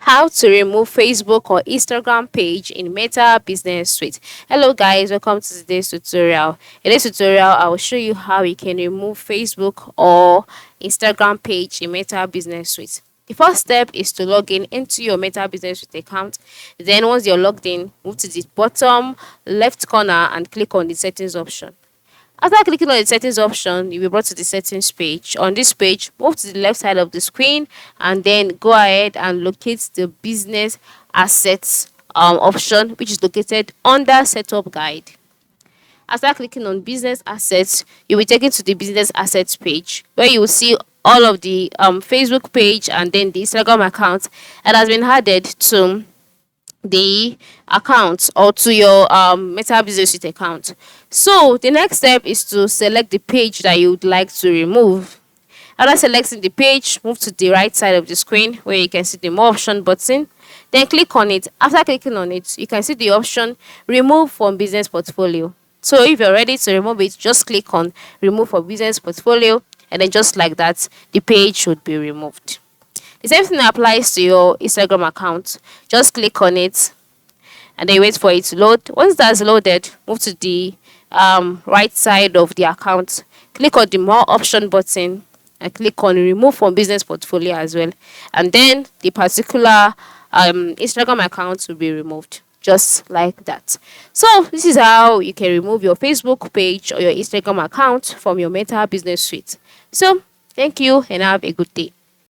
How to remove Facebook or Instagram page in Meta Business Suite. Hello guys, welcome to today's tutorial. In this tutorial, I will show you how you can remove Facebook or Instagram page in Meta Business Suite. The first step is to log in into your Meta Business Suite account. Then once you're logged in, move to the bottom left corner and click on the settings option. After clicking on the settings option, you'll be brought to the settings page. On this page, move to the left side of the screen and then go ahead and locate the business assets option, which is located under setup guide. After clicking on business assets, you'll be taken to the business assets page where you will see all of the Facebook page and then the Instagram account that has been added to the account or to your Meta Business Suite account. So the next step is to select the page that you would like to remove. After selecting the page, move to the right side of the screen where you can see the more option button. Then click on it. After clicking on it, you can see the option remove from business portfolio. So if you're ready to remove it, just click on remove from business portfolio, and then just like that, the page should be removed. The same thing applies to your Instagram account. Just click on it and then wait for it to load. Once that's loaded, move to the right side of the account. Click on the more option button and click on remove from business portfolio as well. And then the particular Instagram account will be removed. Just like that. So this is how you can remove your Facebook page or your Instagram account from your Meta Business Suite. So thank you and have a good day.